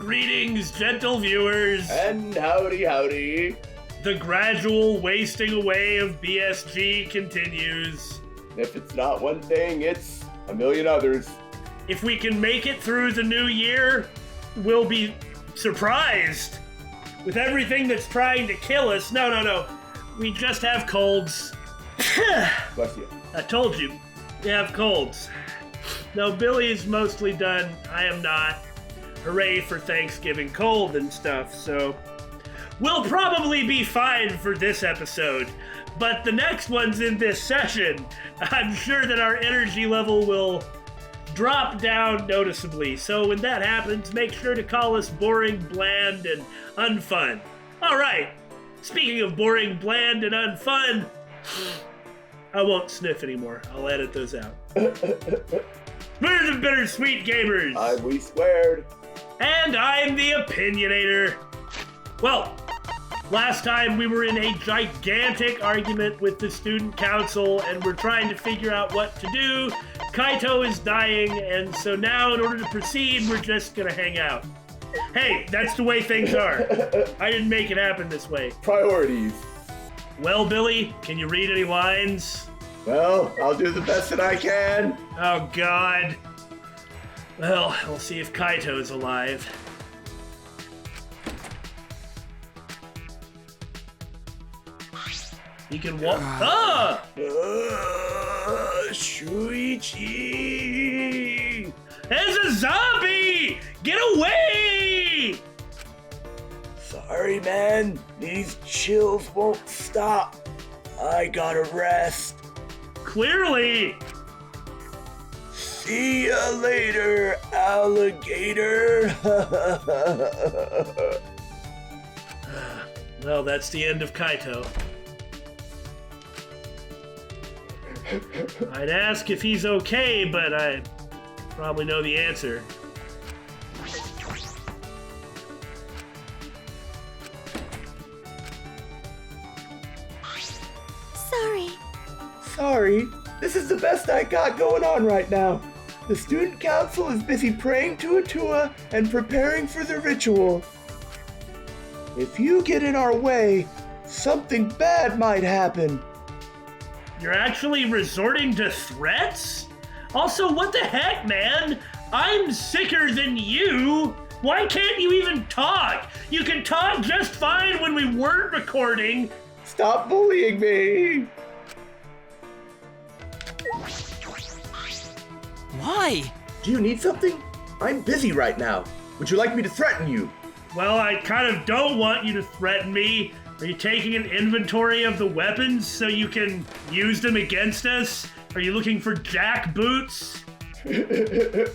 Greetings, gentle viewers. And howdy howdy. The gradual wasting away of BSG continues. If it's not one thing, it's a million others. If we can make it through the new year, we'll be surprised. With everything that's trying to kill us. No. We just have colds. Bless you. I told you, we have colds. No, Billy's mostly done. I am not. Hooray for Thanksgiving cold and stuff, so we'll probably be fine for this episode. But the next one's in this session. I'm sure that our energy level will drop down noticeably. So when that happens, make sure to call us boring, bland, and unfun. All right, speaking of boring, bland, and unfun, I won't sniff anymore. I'll edit those out. We're the Bittersweet Gamers. I'm We Squared. And I'm the Opinionator. Well, last time we were in a gigantic argument with the student council and we're trying to figure out what to do. Kaito is dying, and so now in order to proceed, we're just gonna hang out. Hey, that's the way things are. I didn't make it happen this way. Priorities. Well, Billy, can you read any lines? Well, I'll do the best that I can. Oh, God. Well, we'll see if Kaito's alive. He can walk. Shuichi! There's a zombie! Get away! Sorry, man. These chills won't stop. I gotta rest. Clearly. See ya later, alligator. Well, that's the end of Kaito. I'd ask if he's okay, but I probably know the answer. Sorry, this is the best I got going on right now. The student council is busy praying to Atua and preparing for the ritual. If you get in our way, something bad might happen. You're actually resorting to threats? Also, what the heck, man? I'm sicker than you. Why can't you even talk? You can talk just fine when we weren't recording. Stop bullying me. Why? Do you need something? I'm busy right now. Would you like me to threaten you? Well, I kind of don't want you to threaten me. Are you taking an inventory of the weapons so you can use them against us? Are you looking for jackboots? If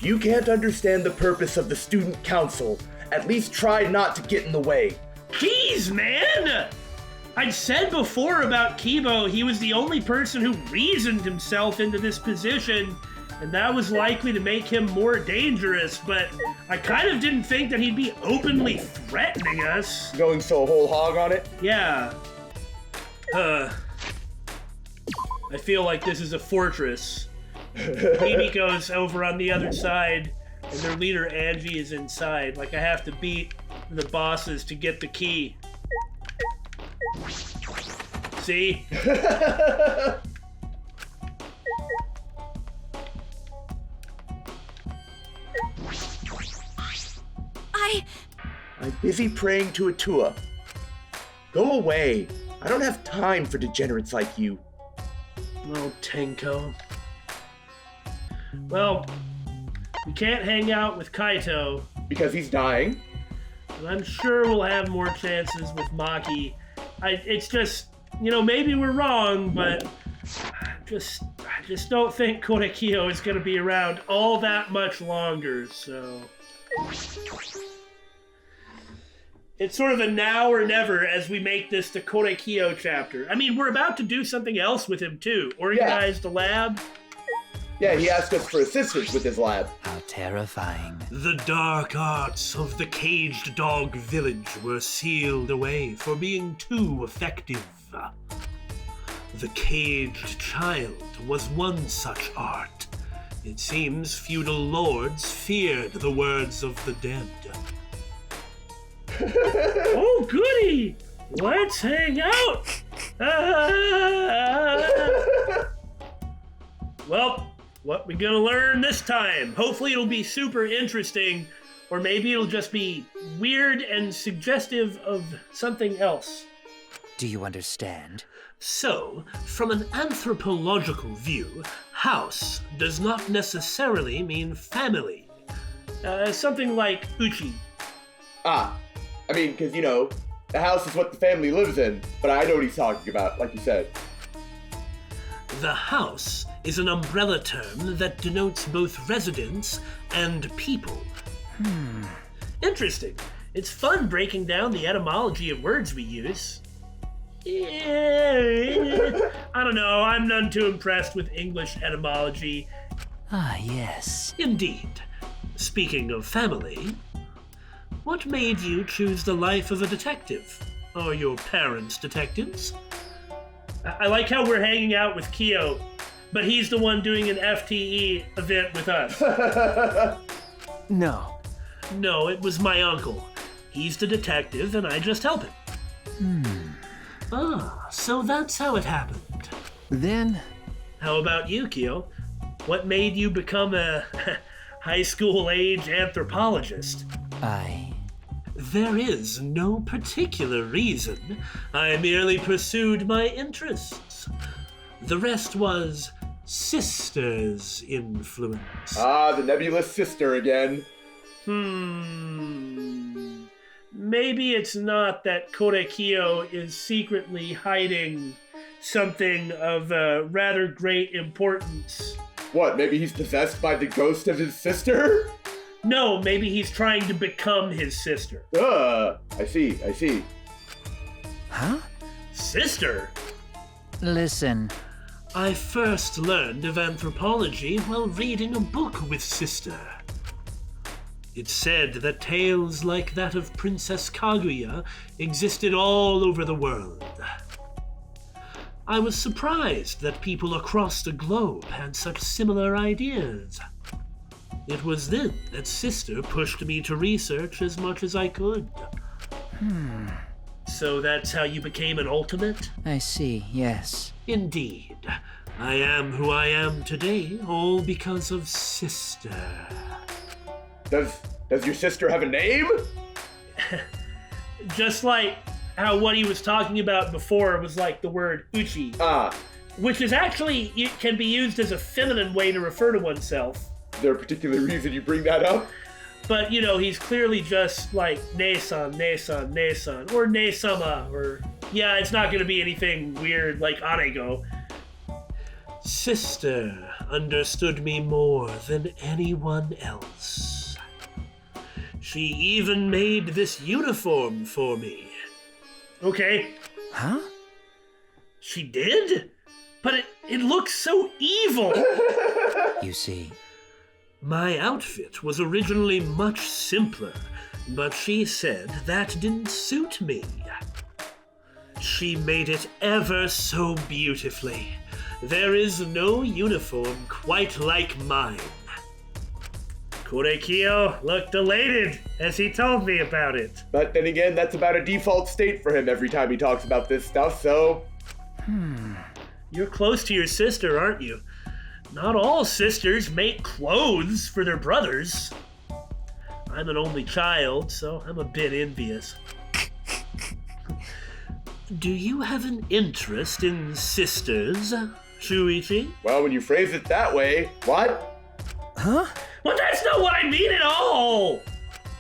you can't understand the purpose of the student council, at least try not to get in the way. Jeez, man! I'd said before about Kibo, he was the only person who reasoned himself into this position, and that was likely to make him more dangerous, but I kind of didn't think that he'd be openly threatening us. Going so whole hog on it? Yeah. I feel like this is a fortress. Himiko's over on the other side, and their leader Angie is inside. Like I have to beat the bosses to get the key. See? I'm busy praying to Atua. Go away. I don't have time for degenerates like you. Oh, Tenko. Well, we can't hang out with Kaito. Because he's dying? But I'm sure we'll have more chances with Maki. It's just, maybe we're wrong, but I just don't think Korekiyo is going to be around all that much longer, so... It's sort of a now or never as we make this the Korekiyo chapter. I mean, we're about to do something else with him, too. Organized a lab. Yeah, he asked us for assistance with his lab. How terrifying. The dark arts of the caged dog village were sealed away for being too effective. The caged child was one such art. It seems feudal lords feared the words of the dead. Oh, goody! Let's hang out! Well, what we gonna learn this time? Hopefully it'll be super interesting, or maybe it'll just be weird and suggestive of something else. Do you understand? So, from an anthropological view, house does not necessarily mean family. Something like uchi. I mean, because, the house is what the family lives in, but I know what he's talking about, like you said. The house is an umbrella term that denotes both residence and people. Interesting. It's fun breaking down the etymology of words we use. I don't know, I'm none too impressed with English etymology. Ah, yes. Indeed. Speaking of family, what made you choose the life of a detective? Are your parents detectives? I like how we're hanging out with Kyo, but he's the one doing an FTE event with us. No. No, it was my uncle. He's the detective and I just help him. Ah, so that's how it happened. Then... How about you, Kyo? What made you become a high school age anthropologist? There is no particular reason. I merely pursued my interests. The rest was sister's influence. Ah, the nebulous sister again. Maybe it's not that Korekiyo is secretly hiding something of rather great importance. What, maybe he's possessed by the ghost of his sister? No, maybe he's trying to become his sister. I see. Huh? Sister? Listen. I first learned of anthropology while reading a book with Sister. It said that tales like that of Princess Kaguya existed all over the world. I was surprised that people across the globe had such similar ideas. It was then that Sister pushed me to research as much as I could. So that's how you became an ultimate? I see, yes. Indeed. I am who I am today, all because of Sister. Does your sister have a name? Just like how what he was talking about before was like the word uchi. Which is actually, it can be used as a feminine way to refer to oneself. Is there a particular reason you bring that up? But, he's clearly just like ne-san, ne-san, ne-san, or ne-sama, or... Yeah, it's not going to be anything weird like anego. Sister understood me more than anyone else. She even made this uniform for me. Okay. Huh? She did? But it looks so evil! You see. My outfit was originally much simpler, but she said that didn't suit me. She made it ever so beautifully. There is no uniform quite like mine. Korekiyo looked elated as he told me about it. But then again, that's about a default state for him every time he talks about this stuff, so... You're close to your sister, aren't you? Not all sisters make clothes for their brothers. I'm an only child, so I'm a bit envious. Do you have an interest in sisters, Shuichi? Well, when you phrase it that way, what? Huh? Well, that's not what I mean at all!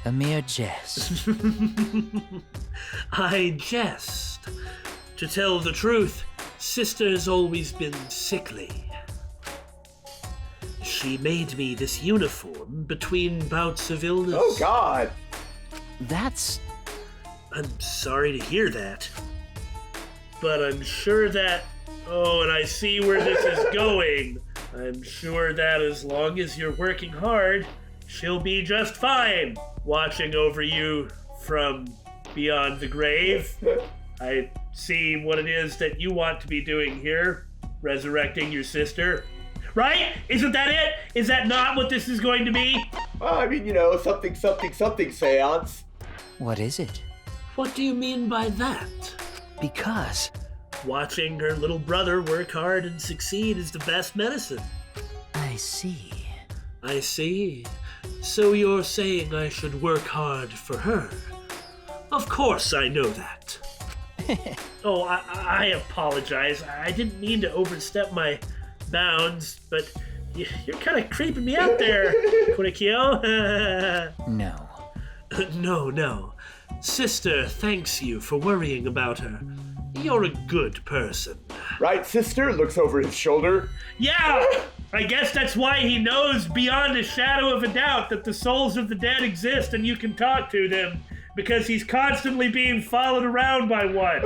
A mere jest. I jest. To tell the truth, Sister's always been sickly. She made me this uniform between bouts of illness. Oh, God! That's... I'm sorry to hear that. But I'm sure that... Oh, and I see where this is going. I'm sure that as long as you're working hard, she'll be just fine. Watching over you from beyond the grave. I see what it is that you want to be doing here. Resurrecting your sister. right? Isn't that it? Is that not what this is going to be? I mean, something seance. What is it? What do you mean by that? Because Watching her little brother work hard and succeed is the best medicine. I see. I see. So you're saying I should work hard for her? Of course I know that. Oh, I apologize. I didn't mean to overstep my bounds, but you're kind of creeping me out there, Korekiyo. No. No. Sister thanks you for worrying about her. You're a good person. Right, sister? Looks over his shoulder. Yeah! I guess that's why he knows beyond a shadow of a doubt that the souls of the dead exist and you can talk to them, because he's constantly being followed around by one.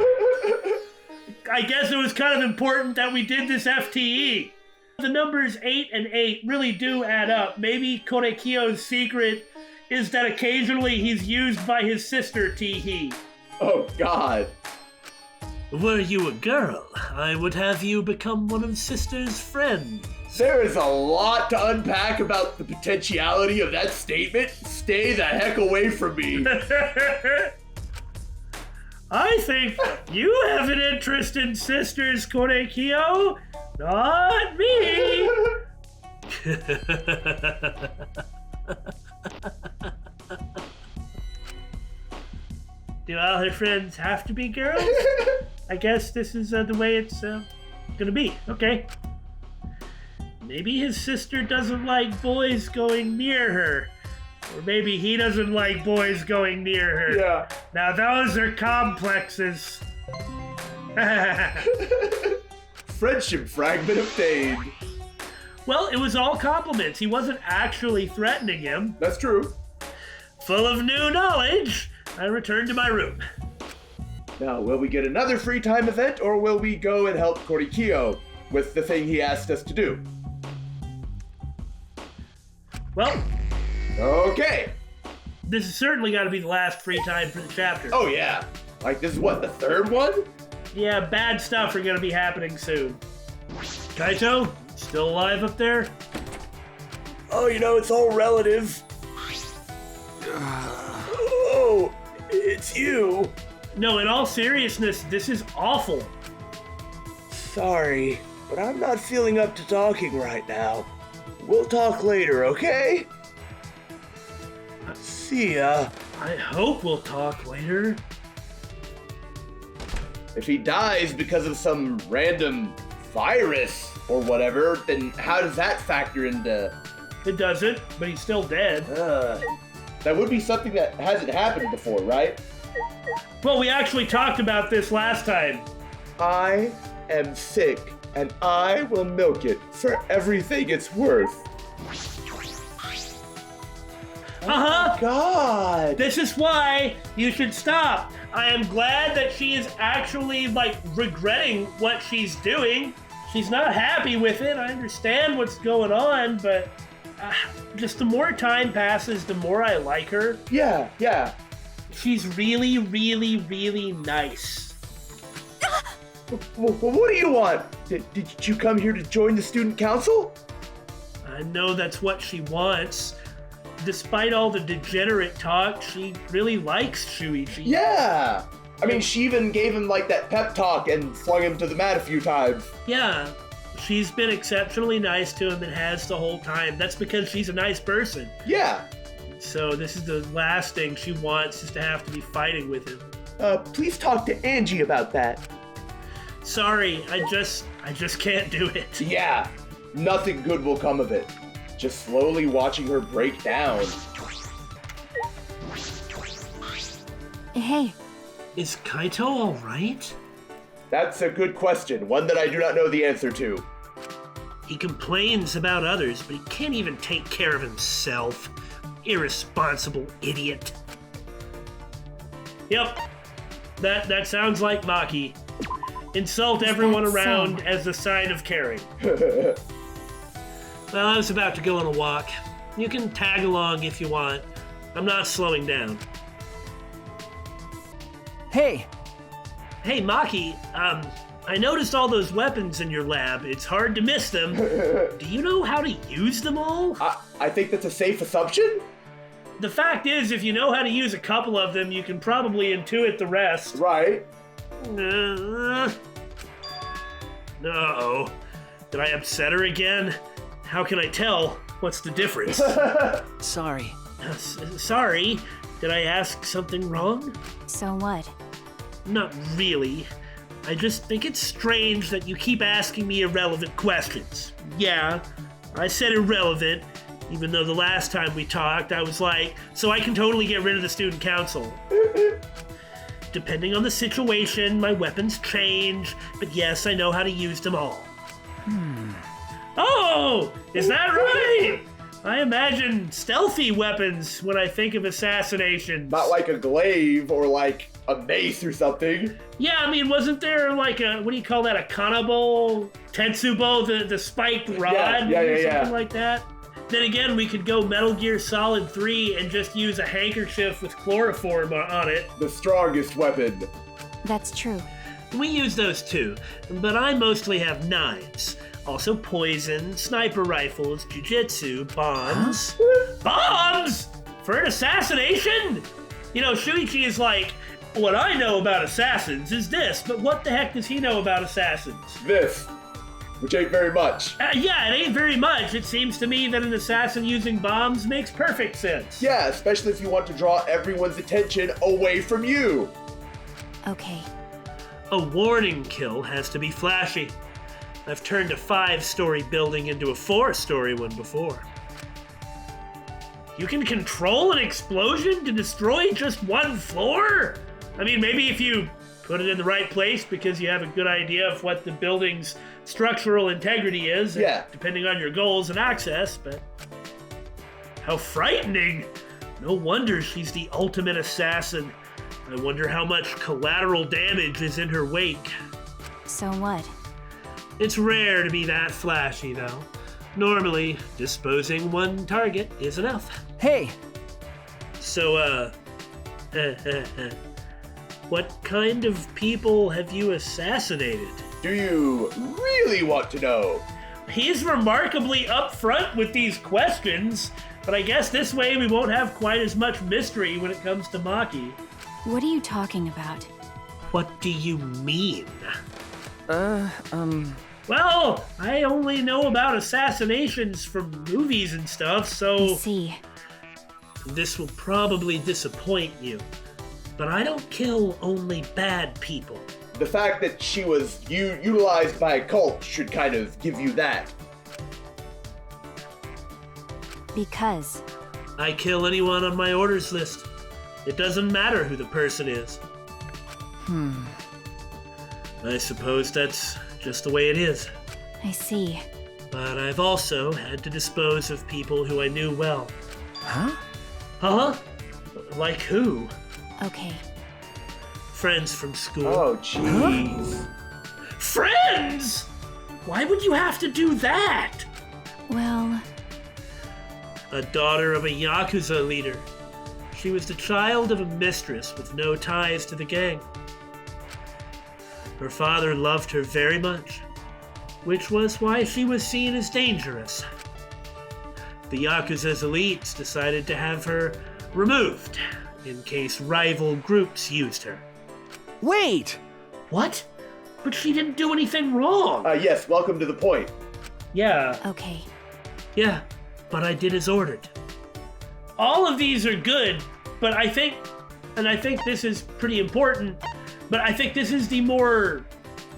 I guess it was kind of important that we did this FTE. The numbers 8 and 8 really do add up. Maybe Korekiyo's secret is that occasionally he's used by his sister, Teehee. Oh, God. Were you a girl, I would have you become one of Sister's friends. There is a lot to unpack about the potentiality of that statement. Stay the heck away from me. I think you have an interest in Sisters, Korekiyo, not me. Do all her friends have to be girls? I guess this is the way it's gonna be. Okay. Maybe his sister doesn't like boys going near her. Or maybe he doesn't like boys going near her. Yeah. Now those are complexes. Friendship fragment obtained. Well, it was all compliments. He wasn't actually threatening him. That's true. Full of new knowledge, I returned to my room. Now, will we get another free time event, or will we go and help Korekiyo with the thing he asked us to do? Well, Okay. this has certainly got to be the last free time for the chapter. Oh, yeah. Like, this is what, the third one? Yeah, bad stuff are going to be happening soon. Kaito, still alive up there? Oh, it's all relative. Oh, it's you. No, in all seriousness, this is awful. Sorry, but I'm not feeling up to talking right now. We'll talk later, okay? See ya. I hope we'll talk later. If he dies because of some random virus or whatever, then how does that factor into... It doesn't, but he's still dead. That would be something that hasn't happened before, right? Well, we actually talked about this last time. I am sick, and I will milk it for everything it's worth. Uh-huh. God! This is why you should stop. I am glad that she is actually, regretting what she's doing. She's not happy with it. I understand what's going on, but just the more time passes, the more I like her. Yeah. She's really, really, really nice. What do you want? Did you come here to join the student council? I know that's what she wants. Despite all the degenerate talk, she really likes Shuichi. Yeah! I mean, she even gave him, that pep talk and flung him to the mat a few times. Yeah, she's been exceptionally nice to him and has the whole time. That's because she's a nice person. Yeah. So this is the last thing she wants, is to have to be fighting with him. Please talk to Angie about that. Sorry, I just can't do it. Yeah, nothing good will come of it. Just slowly watching her break down. Hey. Is Kaito all right? That's a good question, one that I do not know the answer to. He complains about others, but he can't even take care of himself. Irresponsible idiot. Yep, that sounds like Maki. Insult everyone around as a sign of caring. Well, I was about to go on a walk. You can tag along if you want. I'm not slowing down. Hey! Hey, Maki, I noticed all those weapons in your lab. It's hard to miss them. Do you know how to use them all? I think that's a safe assumption. The fact is, if you know how to use a couple of them, you can probably intuit the rest. Right. No. Did I upset her again? How can I tell? What's the difference? Sorry. Sorry. Did I ask something wrong? So what? Not really. I just think it's strange that you keep asking me irrelevant questions. Yeah, I said irrelevant, even though the last time we talked, I was like, so I can totally get rid of the student council. Depending on the situation, my weapons change, but yes, I know how to use them all. Oh, is that right? I imagine stealthy weapons when I think of assassinations. Not like a glaive or like a mace or something. Yeah, I mean, wasn't there like a, what do you call that, a kanabo? Tetsubo, the spiked rod? Something like that? Then again, we could go Metal Gear Solid 3 and just use a handkerchief with chloroform on it. The strongest weapon. That's true. We use those too, but I mostly have knives. Also poison, sniper rifles, jujitsu, bombs. Huh? Bombs? For an assassination? You know, Shuichi is like, what I know about assassins is this, but what the heck does he know about assassins? This. Which ain't very much. Yeah, it ain't very much. It seems to me that an assassin using bombs makes perfect sense. Yeah, especially if you want to draw everyone's attention away from you. Okay. A warning kill has to be flashy. I've turned a 5-story building into a 4-story one before. You can control an explosion to destroy just one floor? I mean, maybe if you put it in the right place because you have a good idea of what the building's structural integrity is, depending on your goals and access, but how frightening. No wonder she's the ultimate assassin. I wonder how much collateral damage is in her wake. So what? It's rare to be that flashy, though. Normally, disposing one target is enough. Hey! So, what kind of people have you assassinated? Do you really want to know? He's remarkably upfront with these questions, but I guess this way we won't have quite as much mystery when it comes to Maki. What are you talking about? What do you mean? Well, I only know about assassinations from movies and stuff, so... I see. This will probably disappoint you, but I don't kill only bad people. The fact that she was utilized by a cult should kind of give you that. Because? I kill anyone on my orders list. It doesn't matter who the person is. I suppose that's just the way it is. I see. But I've also had to dispose of people who I knew well. huh? Huh? Like who? Okay. Friends from school. Oh, jeez. Friends? Why would you have to do that? Well... A daughter of a Yakuza leader. She was the child of a mistress with no ties to the gang. Her father loved her very much, which was why she was seen as dangerous. The Yakuza's elites decided to have her removed in case rival groups used her. Wait! What? But she didn't do anything wrong. Yes, welcome to the point. Yeah, Okay. yeah, but I did as ordered. All of these are good, but I think this is pretty important, but I think this is the more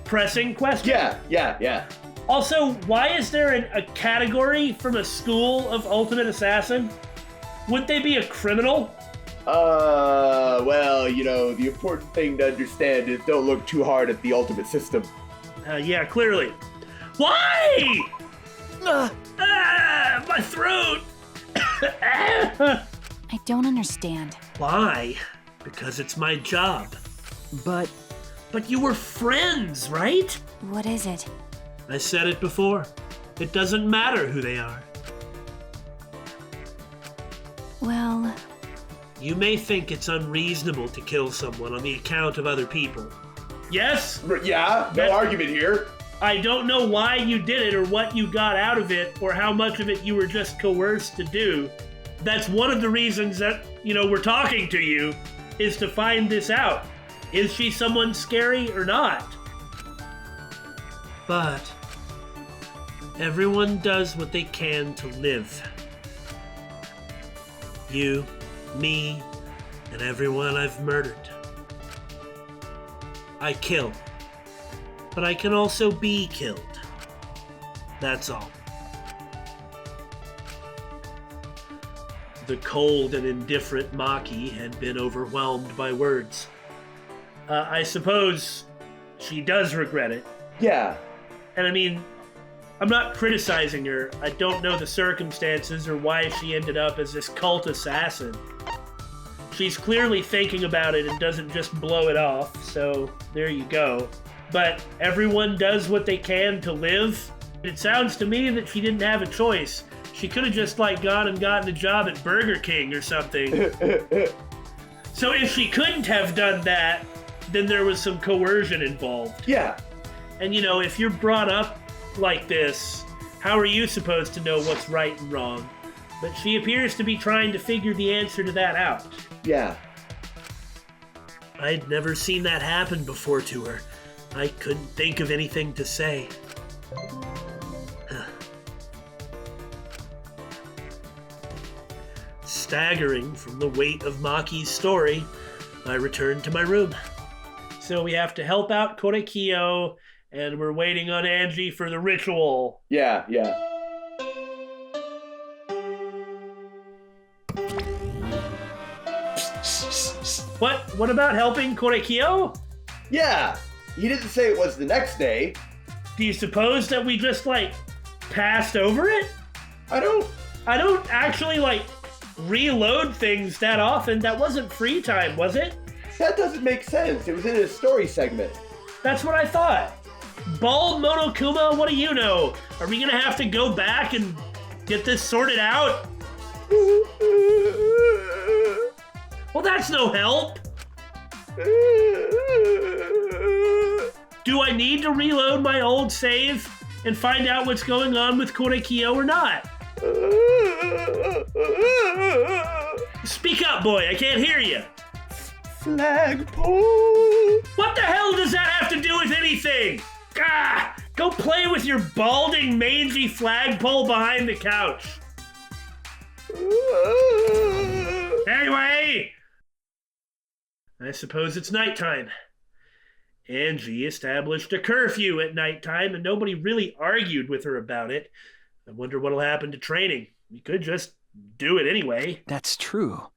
pressing question. Yeah. Also, why is there a category from a school of Ultimate Assassin? Wouldn't they be a criminal? Well, you know, the important thing to understand is don't look too hard at the ultimate system. Yeah, clearly. Why? My throat! I don't understand. Why? Because it's my job. But But you were friends, right? What is it? I said it before. It doesn't matter who they are. Well... You may think it's unreasonable to kill someone on the account of other people. Yes? Yeah, no argument here. I don't know why you did it or what you got out of it or how much of it you were just coerced to do. That's one of the reasons that, we're talking to you, is to find this out. Is she someone scary or not? But everyone does what they can to live. You, me, and everyone I've murdered. I kill, but I can also be killed. That's all. The cold and indifferent Maki had been overwhelmed by words. I suppose she does regret it. Yeah. And I mean, I'm not criticizing her. I don't know the circumstances or why she ended up as this cult assassin. She's clearly thinking about it and doesn't just blow it off, so there you go. But everyone does what they can to live. It sounds to me that she didn't have a choice. She could have just gone and gotten a job at Burger King or something. So if she couldn't have done that, then there was some coercion involved. Yeah. And if you're brought up like this, how are you supposed to know what's right and wrong? But she appears to be trying to figure the answer to that out. Yeah. I'd never seen that happen before to her. I couldn't think of anything to say. Staggering from the weight of Maki's story, I returned to my room. So we have to help out Korekiyo, and we're waiting on Angie for the ritual. Yeah. What about helping Korekiyo? Yeah. He didn't say it was the next day. Do you suppose that we just, passed over it? I don't actually, reload things that often. That wasn't free time, was it? That doesn't make sense. It was in a story segment. That's what I thought. Bald Monokuma, what do you know? Are we gonna have to go back and get this sorted out? Well, that's no help. Do I need to reload my old save and find out what's going on with Korekiyo or not? Speak up, boy. I can't hear you. Flagpole. What the hell does that have to do with anything? Go play with your balding, mangy flagpole behind the couch. Anyway, I suppose it's nighttime. Angie established a curfew at nighttime, and nobody really argued with her about it. I wonder what'll happen to training. We could just do it anyway. That's true.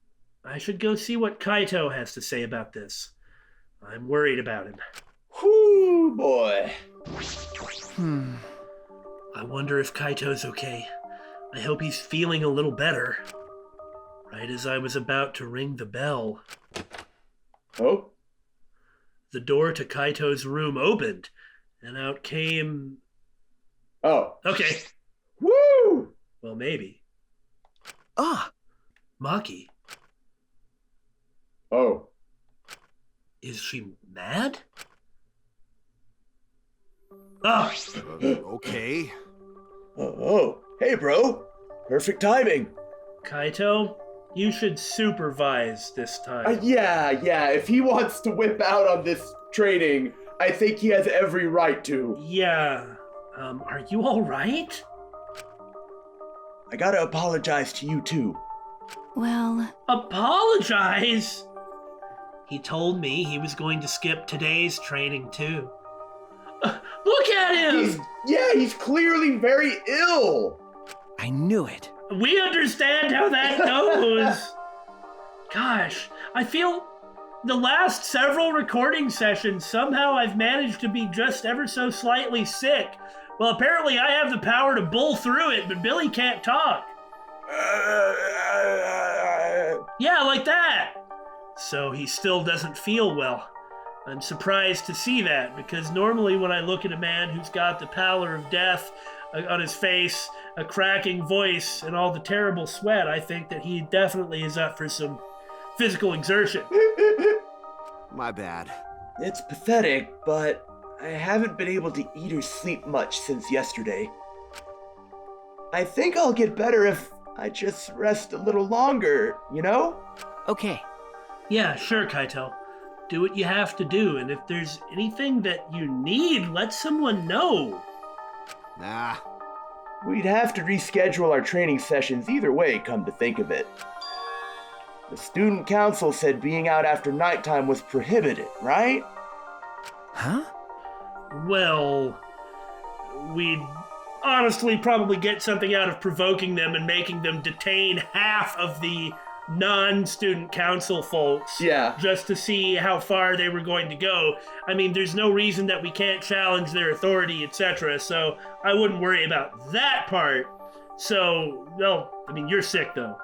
I should go see what Kaito has to say about this. I'm worried about him. Whoo, boy. I wonder if Kaito's okay. I hope he's feeling a little better. Right as I was about to ring the bell. Oh? The door to Kaito's room opened, and out came... Oh. Okay. Woo! Well, maybe. Maki. Oh. Is she mad? Okay. Oh. Hey, bro. Perfect timing. Kaito, you should supervise this time. Yeah. If he wants to whip out on this training, I think he has every right to. Yeah. Are you all right? I gotta apologize to you, too. Well... Apologize? He told me he was going to skip today's training, too. Look at him! He's clearly very ill! I knew it. We understand how that goes. Gosh, I feel the last several recording sessions, somehow I've managed to be just ever so slightly sick. Well, apparently I have the power to bull through it, but Billy can't talk. Yeah, like that. So he still doesn't feel well. I'm surprised to see that, because normally when I look at a man who's got the pallor of death on his face, a cracking voice, and all the terrible sweat, I think that he definitely is up for some physical exertion. My bad. It's pathetic, but I haven't been able to eat or sleep much since yesterday. I think I'll get better if I just rest a little longer, you know? Okay. Yeah, sure, Kaito. Do what you have to do, and if there's anything that you need, let someone know. Nah. We'd have to reschedule our training sessions either way, come to think of it. The student council said being out after nighttime was prohibited, right? Huh? Well, we'd honestly probably get something out of provoking them and making them detain half of the non-student council folks. Yeah. Just to see how far they were going to go. I mean, there's no reason that we can't challenge their authority, etc. So I wouldn't worry about that part. So, well, I mean, you're sick though.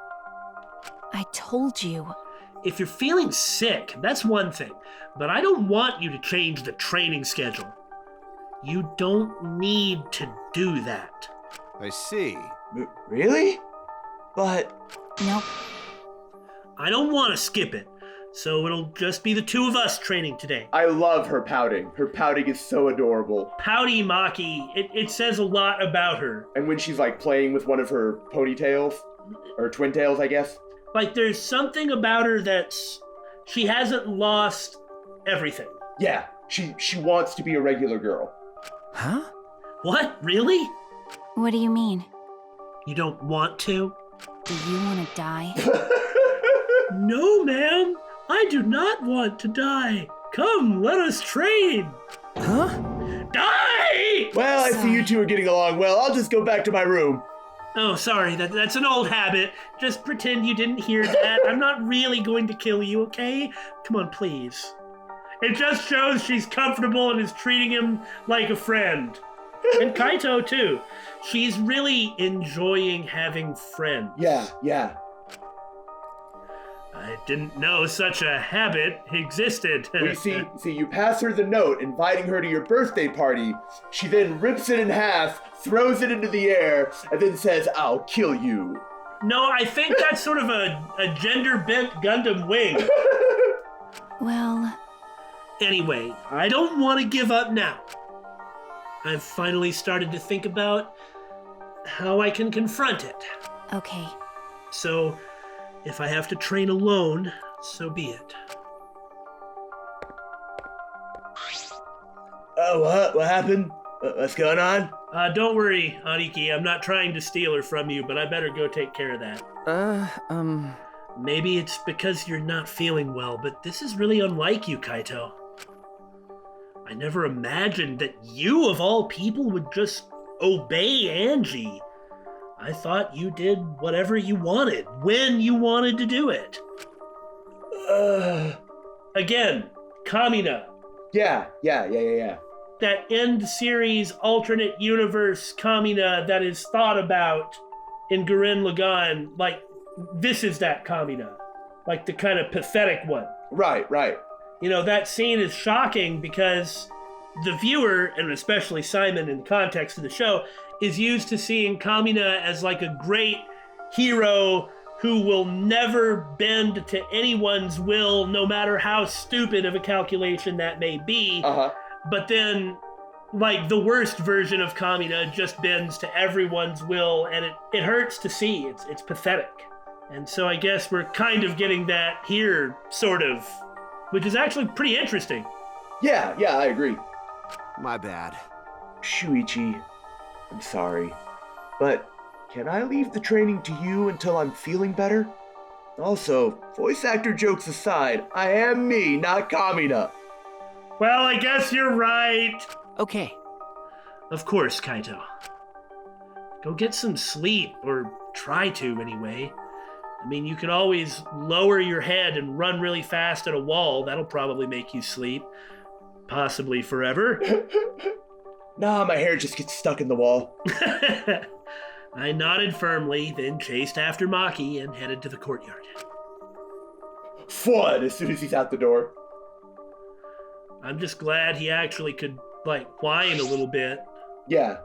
I told you. If you're feeling sick, that's one thing. But I don't want you to change the training schedule. You don't need to do that. I see. Really? But... Nope. I don't want to skip it, so it'll just be the two of us training today. I love her pouting. Her pouting is so adorable. Pouty Maki, it says a lot about her. And when she's like playing with one of her ponytails, or twin tails, I guess. Like there's something about her she hasn't lost everything. Yeah, she wants to be a regular girl. Huh? What? Really? What do you mean? You don't want to? Do you want to die? No, ma'am. I do not want to die. Come, let us train. Huh? Die! Well, I see you two are getting along well. I'll just go back to my room. Oh, sorry, that's an old habit. Just pretend you didn't hear that. I'm not really going to kill you, okay? Come on, please. It just shows she's comfortable and is treating him like a friend. And Kaito, too. She's really enjoying having friends. Yeah. I didn't know such a habit existed. Well, see, you pass her the note inviting her to your birthday party. She then rips it in half, throws it into the air, and then says, "I'll kill you." No, I think that's sort of a gender-bent Gundam wing. Well... Anyway, I don't want to give up now. I've finally started to think about how I can confront it. Okay. So, if I have to train alone, so be it. Oh, what happened? What's going on? Don't worry, Aniki. I'm not trying to steal her from you, but I better go take care of that. Maybe it's because you're not feeling well, but this is really unlike you, Kaito. I never imagined that you, of all people, would just obey Angie. I thought you did whatever you wanted, when you wanted to do it. Again, Kamina. Yeah. That end series alternate universe Kamina that is thought about in Gurren Lagann, like, this is that Kamina. Like the kind of pathetic one. Right. You know, that scene is shocking because the viewer, and especially Simon in the context of the show, is used to seeing Kamina as like a great hero who will never bend to anyone's will, no matter how stupid of a calculation that may be. But then, like, the worst version of Kamina just bends to everyone's will, and it hurts to see. It's pathetic. And so I guess we're kind of getting that here, sort of, which is actually pretty interesting. Yeah, I agree. My bad. Shuichi, I'm sorry, but can I leave the training to you until I'm feeling better? Also, voice actor jokes aside, I am me, not Kamina. Well, I guess you're right. Okay. Of course, Kaito. Go get some sleep, or try to anyway. I mean, you can always lower your head and run really fast at a wall. That'll probably make you sleep. Possibly forever. Nah, my hair just gets stuck in the wall. I nodded firmly, then chased after Maki and headed to the courtyard. Fun as soon as he's out the door. I'm just glad he actually could, like, whine a little bit. Yeah.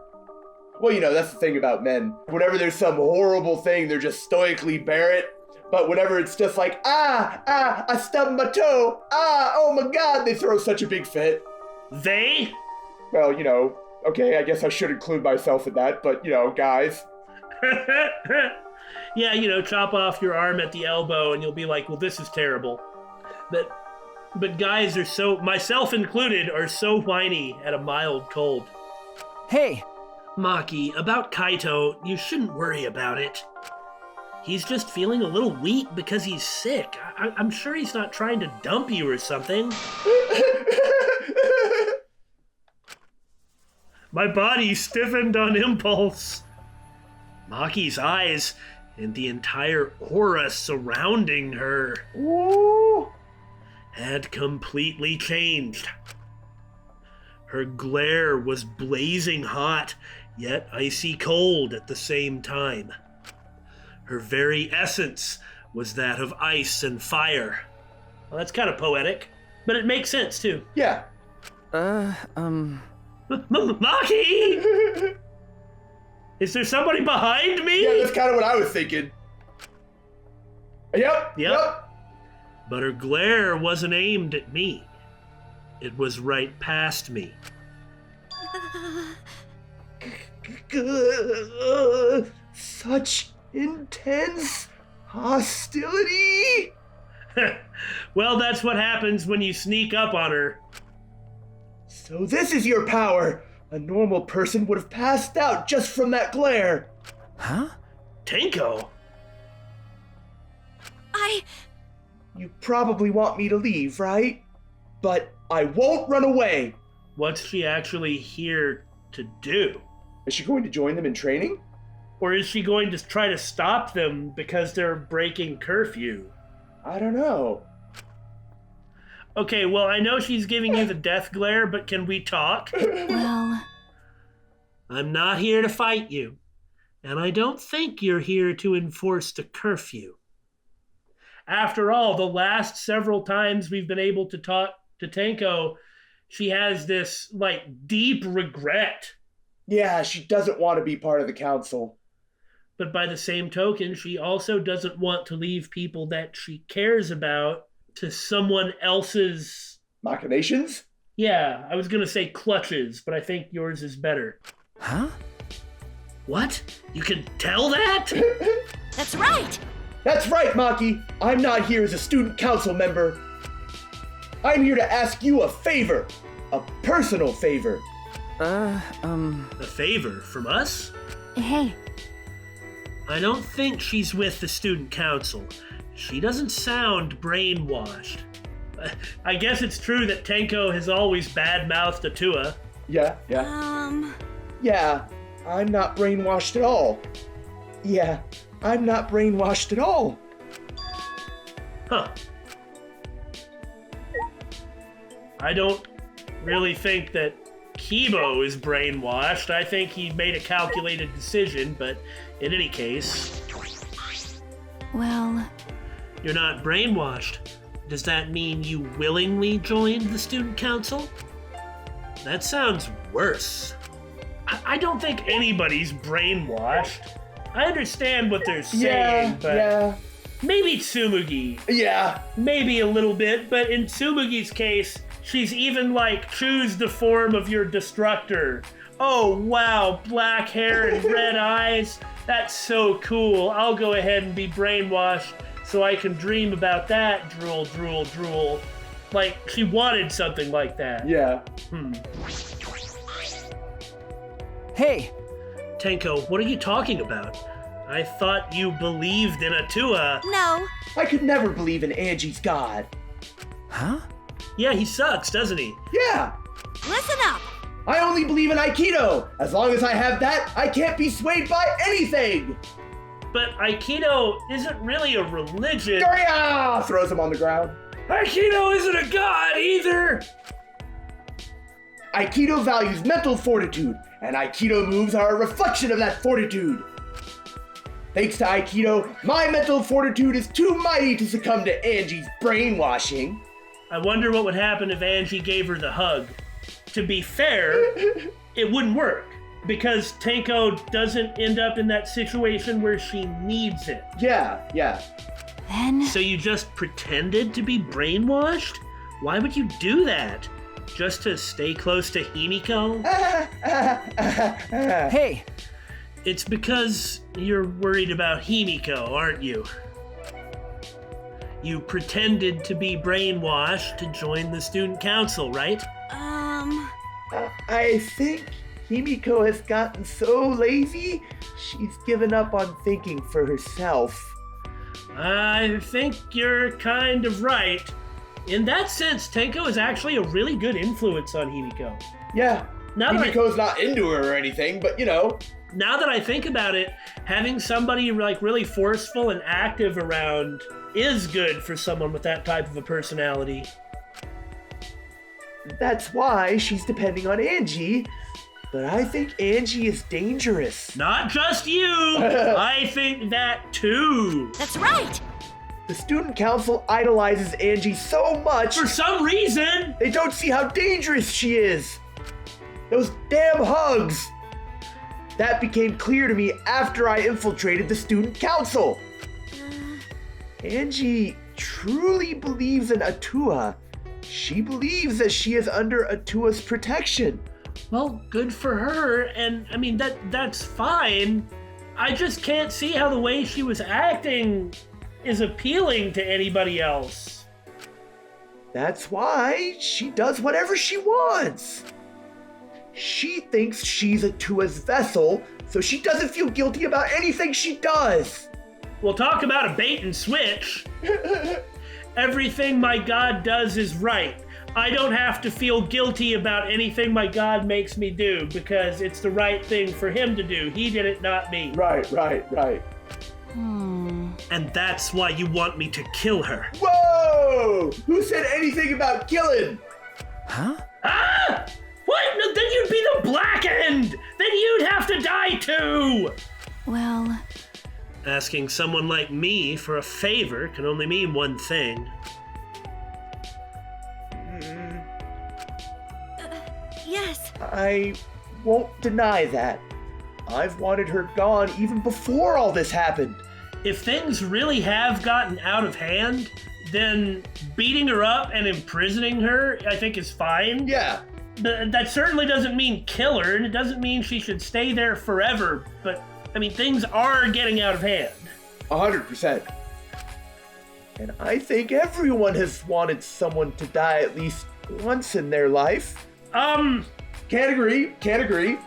Well, you know, that's the thing about men. Whenever there's some horrible thing, they're just stoically bear it. But whenever it's just like, I stubbed my toe, oh my god, they throw such a big fit. They? Well, okay, I guess I should include myself in that, but, guys. Yeah, chop off your arm at the elbow and you'll be like, well, this is terrible. But guys are so, myself included, are so whiny at a mild cold. Hey! Maki, about Kaito, you shouldn't worry about it. He's just feeling a little weak because he's sick. I'm sure he's not trying to dump you or something. My body stiffened on impulse. Maki's eyes and the entire aura surrounding her Woo! had completely changed. Her glare was blazing hot, yet icy cold at the same time. Her very essence was that of ice and fire. Well, that's kind of poetic, but it makes sense too. Yeah. Maki! Is there somebody behind me? Yeah, that's kind of what I was thinking. Yep. But her glare wasn't aimed at me. It was right past me. Such intense hostility. Well, that's what happens when you sneak up on her. So this is your power. A normal person would have passed out just from that glare. Huh? Tenko? You probably want me to leave, right? But I won't run away. What's she actually here to do? Is she going to join them in training? Or is she going to try to stop them because they're breaking curfew? I don't know. Okay, well, I know she's giving you the death glare, but can we talk? Well, I'm not here to fight you, and I don't think you're here to enforce the curfew. After all, the last several times we've been able to talk to Tenko, she has this, deep regret. Yeah, she doesn't want to be part of the council. But by the same token, she also doesn't want to leave people that she cares about to someone else's... Machinations? Yeah, I was going to say clutches, but I think yours is better. Huh? What? You can tell that? that's right! That's right, Maki. I'm not here as a student council member. I'm here to ask you a favor. A personal favor. A favor from us? Hey, I don't think she's with the student council. She doesn't sound brainwashed. I guess it's true that Tenko has always bad-mouthed Atua. Yeah. Yeah, I'm not brainwashed at all. Yeah, I'm not brainwashed at all. Huh. I don't really think that Kibo is brainwashed. I think he made a calculated decision, but in any case... well... You're not brainwashed. Does that mean you willingly joined the student council? That sounds worse. I don't think anybody's brainwashed. I understand what they're saying, but maybe Tsumugi. Yeah. Maybe a little bit, but in Tsumugi's case, she's even choose the form of your destructor. Oh, wow, black hair and red eyes. That's so cool. I'll go ahead and be brainwashed so I can dream about that. Drool, drool, drool. She wanted something like that. Yeah. Hey! Tenko, what are you talking about? I thought you believed in Atua. No. I could never believe in Angie's god. Huh? Yeah, he sucks, doesn't he? Yeah. Listen up! I only believe in Aikido. As long as I have that, I can't be swayed by anything. But Aikido isn't really a religion. Doria! Throws him on the ground. Aikido isn't a god either! Aikido values mental fortitude, and Aikido moves are a reflection of that fortitude. Thanks to Aikido, my mental fortitude is too mighty to succumb to Angie's brainwashing. I wonder what would happen if Angie gave her the hug. To be fair, it wouldn't work, because Tenko doesn't end up in that situation where she needs it. Yeah. Then... So you just pretended to be brainwashed? Why would you do that? Just to stay close to Himiko? Hey! It's because you're worried about Himiko, aren't you? You pretended to be brainwashed to join the student council, right? I think Himiko has gotten so lazy, she's given up on thinking for herself. I think you're kind of right. In that sense, Tenko is actually a really good influence on Himiko. Yeah, Now that Himiko's not into her or anything, but Now that I think about it, having somebody like really forceful and active around is good for someone with that type of a personality. That's why she's depending on Angie. But I think Angie is dangerous. Not just you! I think that too! That's right! The student council idolizes Angie so much, For some reason! they don't see how dangerous she is. Those damn hugs! That became clear to me after I infiltrated the student council. Angie truly believes in Atua. She believes that she is under Atua's protection. Well, good for her, and I mean, that's fine. I just can't see how the way she was acting is appealing to anybody else. That's why she does whatever she wants. She thinks she's Atua's vessel, so she doesn't feel guilty about anything she does. We'll talk about a bait and switch. Everything my god does is right. I don't have to feel guilty about anything my god makes me do because it's the right thing for him to do. He did it, not me. Right. And that's why you want me to kill her. Whoa! Who said anything about killing? Huh? Ah! What? No, then you'd be the Black End! Then you'd have to die too! Well, Asking someone like me for a favor can only mean one thing. yes. I won't deny that. I've wanted her gone even before all this happened. If things really have gotten out of hand, then beating her up and imprisoning her, I think, is fine. Yeah. That certainly doesn't mean kill her, and it doesn't mean she should stay there forever, but, I mean, things are getting out of hand. 100%. And I think everyone has wanted someone to die at least once in their life. Can't agree.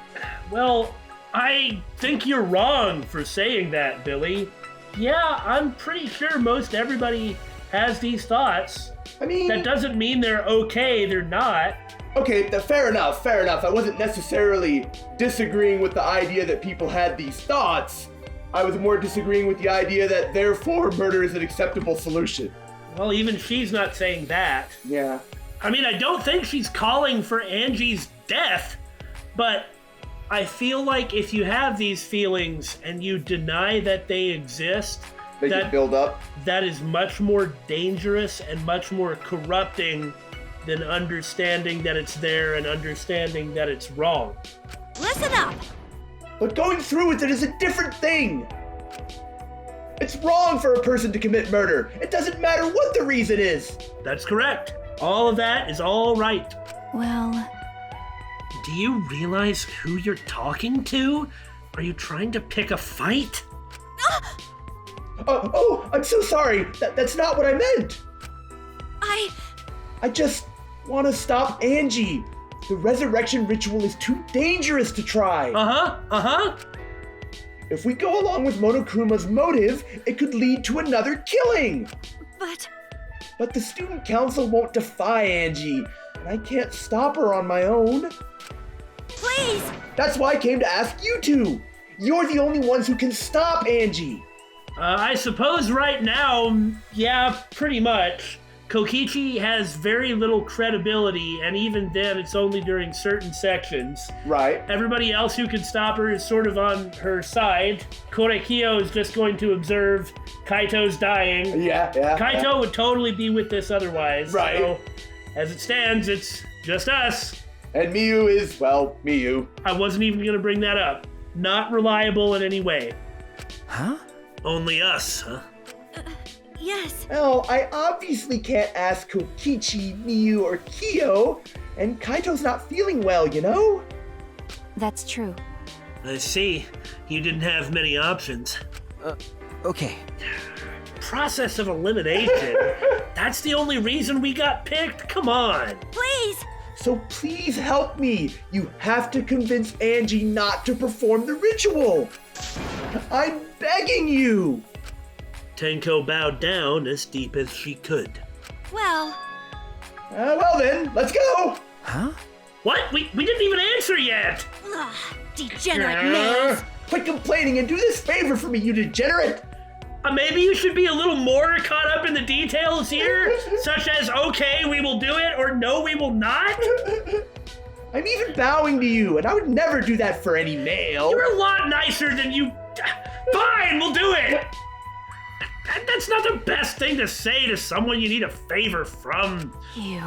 Well, I think you're wrong for saying that, Billy. Yeah, I'm pretty sure most everybody has these thoughts. I mean... That doesn't mean they're okay, they're not. Okay, fair enough. I wasn't necessarily disagreeing with the idea that people had these thoughts. I was more disagreeing with the idea that therefore murder is an acceptable solution. Well, even she's not saying that. Yeah. I mean, I don't think she's calling for Angie's death, but I feel like if you have these feelings and you deny that they exist, They can build up. that is much more dangerous and much more corrupting than understanding that it's there and understanding that it's wrong. Listen up! But going through with it is a different thing. It's wrong for a person to commit murder. It doesn't matter what the reason is. That's correct. All of that is all right. Well, Do you realize who you're talking to? Are you trying to pick a fight? I'm so sorry. That's not what I meant. I just want to stop Angie. The resurrection ritual is too dangerous to try. If we go along with Monokuma's motive, it could lead to another killing. But the student council won't defy Angie, and I can't stop her on my own. please! That's why I came to ask you two. You're the only ones who can stop Angie. I suppose right now, yeah, pretty much. Kokichi has very little credibility, and even then it's only during certain sections. Right. Everybody else who can stop her is sort of on her side. Korekiyo is just going to observe. Kaito's dying. Yeah. Kaito would totally be with this otherwise. Right. So, as it stands, it's just us. And Miyu is, well, Miyu. I wasn't even going to bring that up. Not reliable in any way. Huh? Only us, huh? Yes. Well, I obviously can't ask Kokichi, Miyu, or Kyo, and Kaito's not feeling well, you know? That's true. I see. You didn't have many options. Okay. Process of elimination? That's the only reason we got picked? Come on. Please! So please help me. You have to convince Angie not to perform the ritual. I'm begging you. Tenko bowed down as deep as she could. Well, Well then, let's go. Huh? What? We didn't even answer yet! ugh, degenerate males. Quit complaining and do this favor for me, you degenerate. Maybe you should be a little more caught up in the details here, such as, okay, we will do it, or no, we will not? I'm even bowing to you, and I would never do that for any male. You're a lot nicer than you... Fine, we'll do it! That's not the best thing to say to someone you need a favor from. You.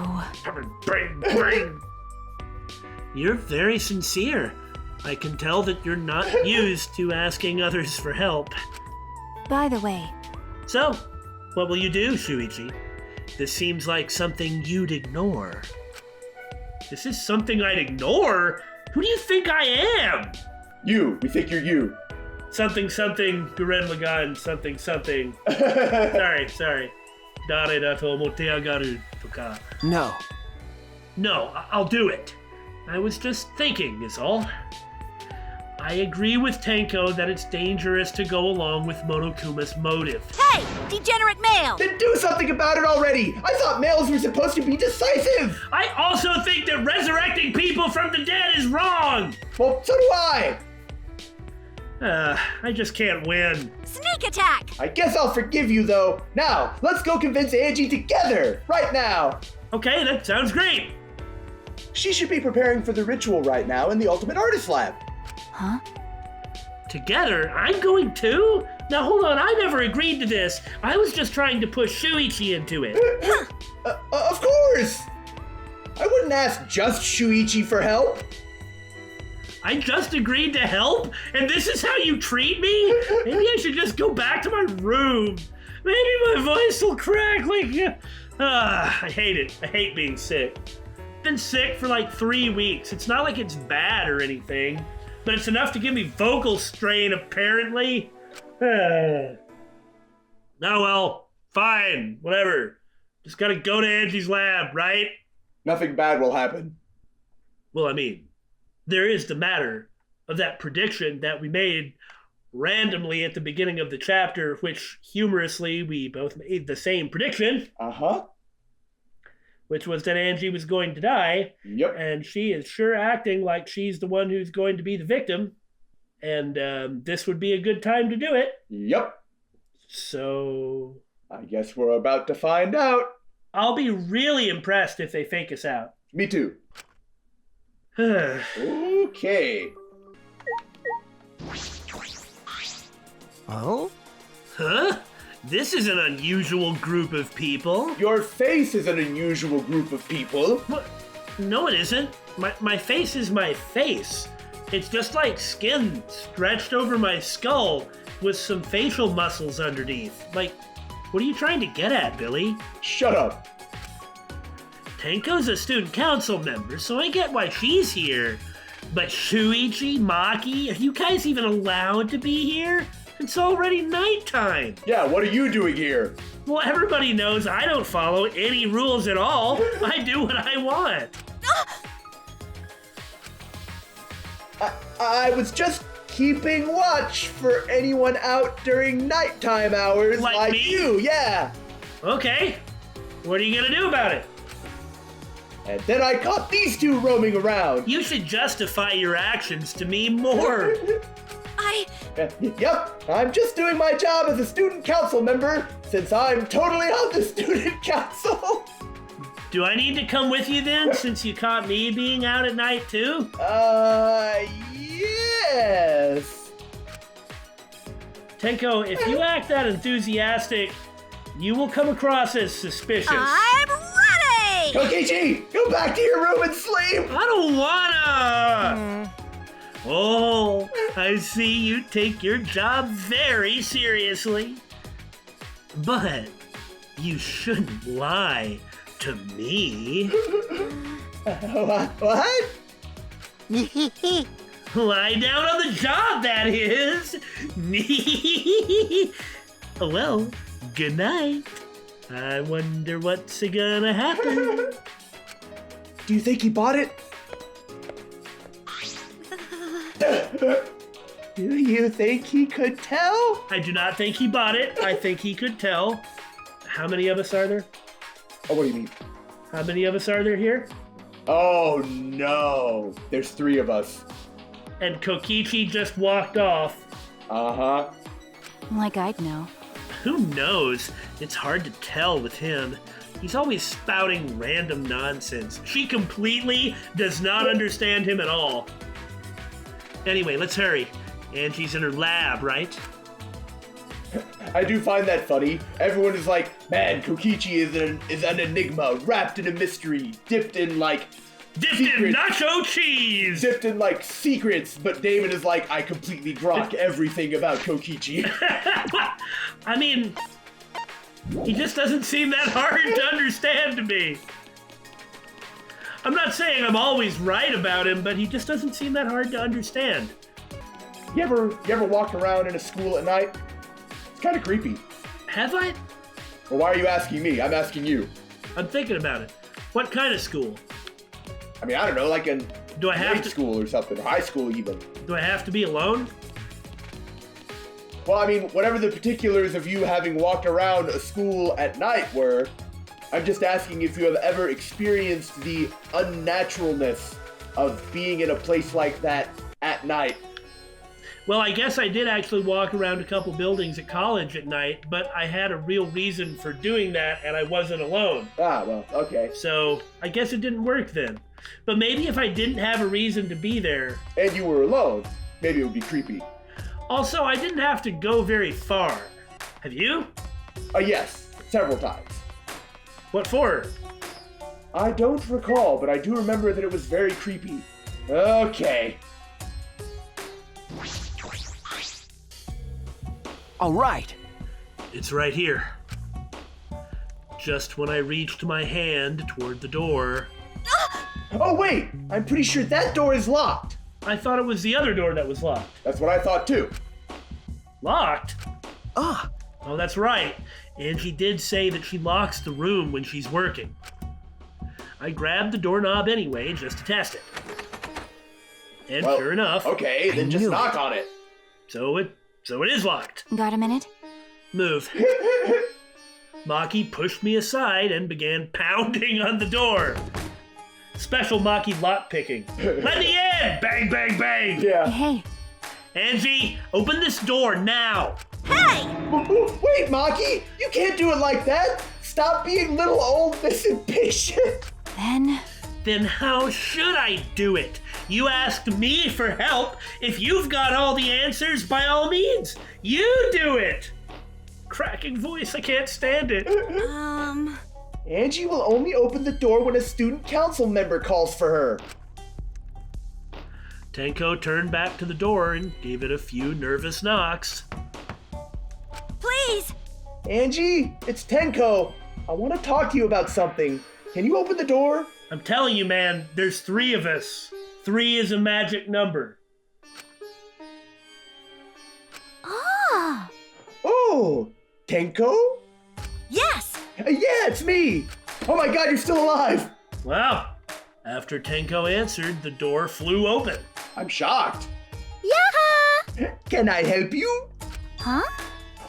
Bring. You're very sincere. I can tell that you're not used to asking others for help. By the way, So, what will you do, Shuichi? This seems like something you'd ignore. This is something I'd ignore? Who do you think I am? You, we think you're you. Something, Guren Lagan, something. Sorry. Dare da to omote agaru toka. No. No, I'll do it. I was just thinking, is all. I agree with Tenko that it's dangerous to go along with Monokuma's motive. hey, degenerate male! Then do something about it already. I thought males were supposed to be decisive. I also think that resurrecting people from the dead is wrong! Well, so do I. I just can't win. Sneak attack! I guess I'll forgive you, though. Now, let's go convince Angie together, right now. Okay, that sounds great. She should be preparing for the ritual right now in the Ultimate Artist Lab. Huh? Together? I'm going too? Now hold on, I never agreed to this. I was just trying to push Shuichi into it. Of course! I wouldn't ask just Shuichi for help. I just agreed to help, and this is how you treat me? Maybe I should just go back to my room. Maybe my voice will crack like... I hate it. I hate being sick. Been sick for like 3 weeks. It's not like it's bad or anything, but it's enough to give me vocal strain, apparently. Oh well, fine, whatever. Just gotta go to Angie's lab, right? Nothing bad will happen. Well, I mean, there is the matter of that prediction that we made randomly at the beginning of the chapter, which humorously we both made the same prediction, Uh-huh. which was that Angie was going to die, Yep. and she is sure acting like she's the one who's going to be the victim, and this would be a good time to do it. Yep. So I guess we're about to find out. I'll be really impressed if they fake us out. Me too. Okay. Oh? Huh? This is an unusual group of people. Your face is an unusual group of people. What? No, it isn't. My face is my face. It's just like skin stretched over my skull with some facial muscles underneath. Like, what are you trying to get at, Billy? Shut up. Tenko's a student council member, so I get why she's here. But Shuichi, Maki, are you guys even allowed to be here? It's already nighttime. Yeah, what are you doing here? Well, everybody knows I don't follow any rules at all. I do what I want. I was just keeping watch for anyone out during nighttime hours Like me? you, yeah. Okay, what are you gonna do about it? And then I caught these two roaming around. You should justify your actions to me more. Yep, I'm just doing my job as a student council member since I'm totally on the student council. Do I need to come with you then, since you caught me being out at night too? Yes. Tenko, if you act that enthusiastic, you will come across as suspicious. I'm ready! Kokichi, go back to your room and sleep. I don't wanna! Oh, I see you take your job very seriously. But You shouldn't lie to me. What? Lie down on the job, that is. Well, good night. I wonder what's gonna happen. Do you think he bought it? Do you think he could tell? I do not think he bought it. I think he could tell. How many of us are there? Oh, what do you mean? How many of us are there here? Oh no, there's 3 of us. And Kokichi just walked off. Uh-huh. Like I'd know. Who knows? It's hard to tell with him. He's always spouting random nonsense. She completely does not understand him at all. Anyway, let's hurry. Angie's in her lab, right? I do find that funny. Everyone is like, man, Kokichi is an enigma, wrapped in a mystery, dipped in nacho cheese! Dipped in secrets, but Damon is like, I completely grok everything about Kokichi. I mean, he just doesn't seem that hard to understand to me. I'm not saying I'm always right about him, but he just doesn't seem that hard to understand. You ever walked around in a school at night? It's kind of creepy. Have I? Well, why are you asking me? I'm asking you. I'm thinking about it. What kind of school? I mean, I don't know, like in Do I have grade to school or something, high school even. Do I have to be alone? Well, I mean, whatever the particulars of you having walked around a school at night were, I'm just asking if you have ever experienced the unnaturalness of being in a place like that at night. Well, I guess I did actually walk around a couple buildings at college at night, but I had a real reason for doing that, and I wasn't alone. Ah, well, okay. So, I guess it didn't work then. But maybe if I didn't have a reason to be there... And you were alone, maybe it would be creepy. Also, I didn't have to go very far. Have you? Yes, several times. What for? I don't recall, but I do remember that it was very creepy. Okay. All right. It's right here. Just when I reached my hand toward the door... Oh, wait! I'm pretty sure that door is locked. I thought it was the other door that was locked. That's what I thought, too. Locked? Ah, Oh, that's right. Angie did say that she locks the room when she's working. I grabbed the doorknob anyway, just to test it. And Well, sure enough, Okay, then just knew knock it. on it. so it is locked. Got a minute? Move. Maki pushed me aside and began pounding on the door. Special Maki lock picking. Let me in! Bang, bang, bang! Yeah. Hey. Angie, open this door now! Hey! Wait, Maki! You can't do it like that! Stop being little old Miss Impatient! Then how should I do it? You asked me for help. If you've got all the answers, by all means, you do it! Cracking voice, I can't stand it. Angie will only open the door when a student council member calls for her. Tenko turned back to the door and gave it a few nervous knocks. Please! Angie, it's Tenko. I want to talk to you about something. Can you open the door? I'm telling you, man, there's 3 of us. 3 is a magic number. Ah! Oh, Tenko? Yes! Yeah, it's me. Oh my god, you're still alive. Well, after Tenko answered, the door flew open. I'm shocked. Yaha! Can I help you? Huh?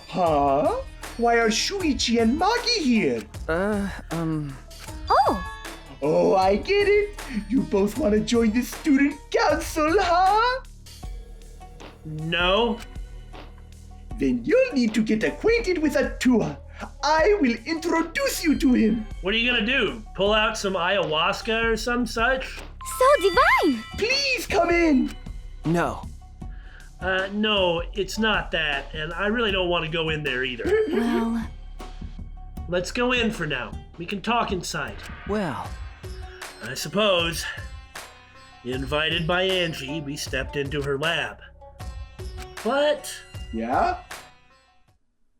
Huh? Why are Shuichi and Maki here? Oh! Oh, I get it. You both want to join the student council, huh? No. Then you'll need to get acquainted with Atua. I will introduce you to him. What are you gonna do? Pull out some ayahuasca or some such? So divine! Please come in. no. No, it's not that, and I really don't want to go in there either. Well, Let's go in for now. We can talk inside. Well, I suppose. Invited by Angie, we stepped into her lab. But Yeah?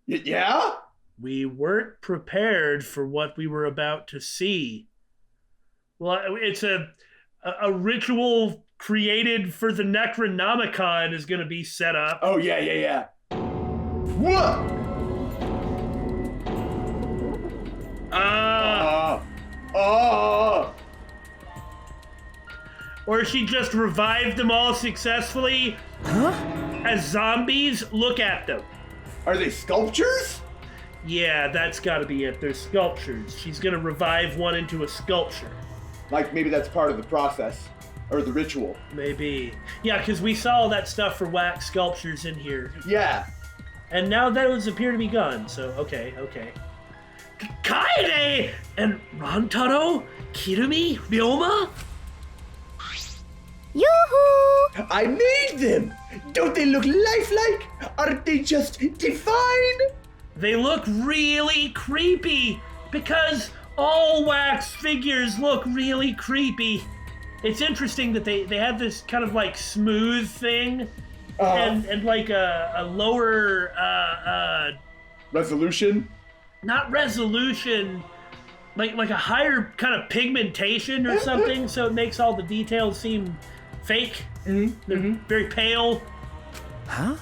Yeah? We weren't prepared for what we were about to see. Well, it's a ritual created for the Necronomicon is going to be set up. Oh, yeah. What? Or she just revived them all successfully. Huh? As zombies, look at them. Are they sculptures? Yeah, that's gotta be it. They're sculptures. She's gonna revive one into a sculpture. Like maybe that's part of the process. Or the ritual. Maybe. Yeah, because we saw all that stuff for wax sculptures in here. Yeah. And now those appear to be gone, so okay. Kaede and Rantaro, Kirumi, Ryoma? Yoo-hoo! I made them! Don't they look lifelike? Aren't they just divine? They look really creepy because all wax figures look really creepy. It's interesting that they have this kind of like smooth thing and like a lower Resolution? not resolution, like a higher kind of pigmentation or something, so it makes all the details seem fake. They're very pale. Huh?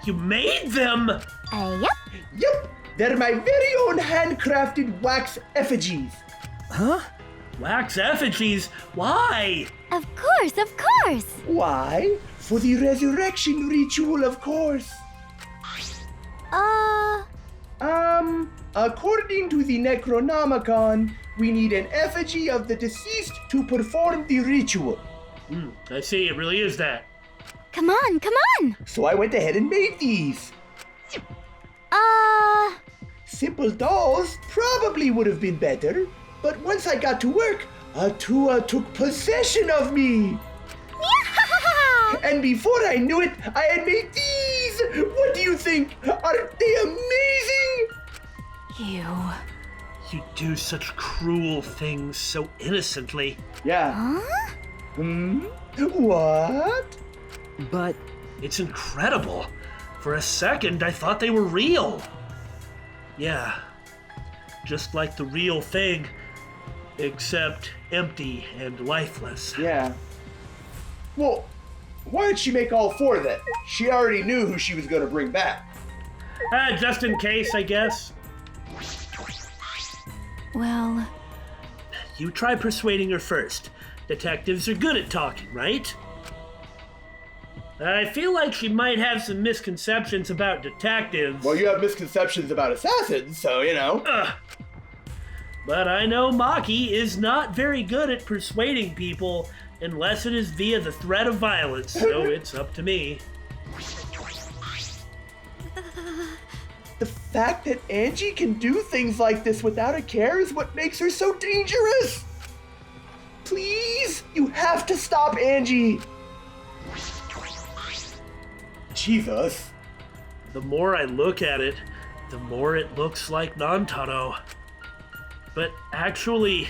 You made them! Yep. Yep! They're my very own handcrafted wax effigies. Huh? Wax effigies? Why? Of course. Why? For the resurrection ritual, of course. According to the Necronomicon, we need an effigy of the deceased to perform the ritual. I see, it really is that. Come on. So I went ahead and made these. Simple dolls probably would have been better, but once I got to work, Atua took possession of me. And before I knew it, I had made these! What do you think? Aren't they amazing? You do such cruel things so innocently. Yeah. Huh? What? But It's incredible. For a second, I thought they were real. Yeah, just like the real thing, except empty and lifeless. Yeah. Well, why did she make all four then? She already knew who she was going to bring back. Just in case, I guess. Well, You try persuading her first. Detectives are good at talking, right? I feel like she might have some misconceptions about detectives. Well, you have misconceptions about assassins, so, you know. But I know Maki is not very good at persuading people unless it is via the threat of violence, so it's up to me. The fact that Angie can do things like this without a care is what makes her so dangerous. Please, you have to stop Angie. Jesus. The more I look at it, the more it looks like Nantaro. But actually...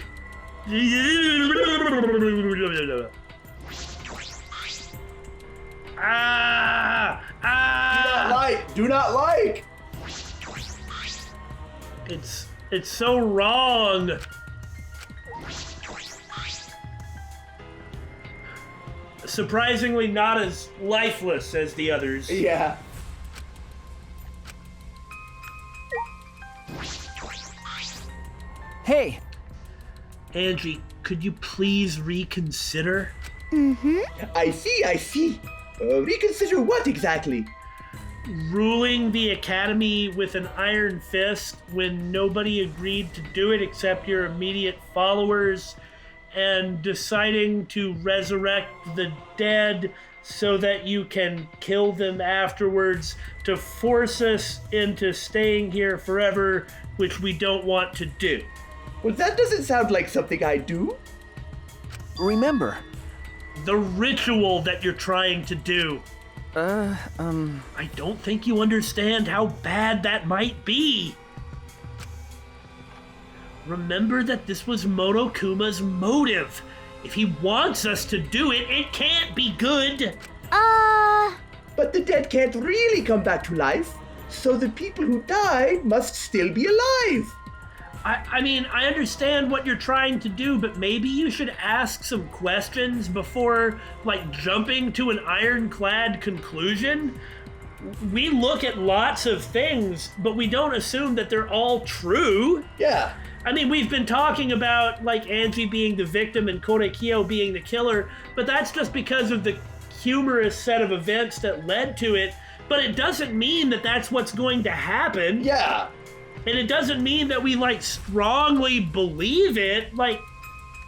Do not like. It's so wrong. Surprisingly not as lifeless as the others. Yeah. hey, Angie, could you please reconsider? I see. Reconsider what exactly? Ruling the Academy with an iron fist when nobody agreed to do it except your immediate followers, and deciding to resurrect the dead so that you can kill them afterwards to force us into staying here forever, which we don't want to do. Well, that doesn't sound like something I do. remember. The ritual that you're trying to do. I don't think you understand how bad that might be. Remember that this was Monokuma's motive. If he wants us to do it, it can't be good. But the dead can't really come back to life. So the people who died must still be alive. I mean, I understand what you're trying to do, but maybe you should ask some questions before, like, jumping to an ironclad conclusion. We look at lots of things, but we don't assume that they're all true. Yeah. I mean, we've been talking about, like, Angie being the victim and Korekiyo being the killer, but that's just because of the humorous set of events that led to it. But it doesn't mean that that's what's going to happen. Yeah. And it doesn't mean that we, like, strongly believe it. Like,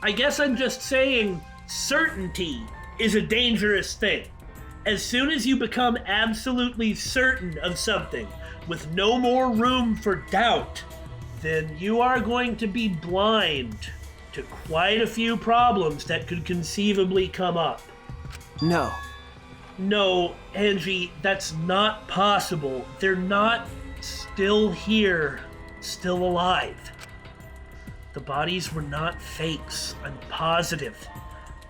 I guess I'm just saying certainty is a dangerous thing. As soon as you become absolutely certain of something, with no more room for doubt, then you are going to be blind to quite a few problems that could conceivably come up. No. No, Angie, that's not possible. They're not still here, still alive. The bodies were not fakes, I'm positive.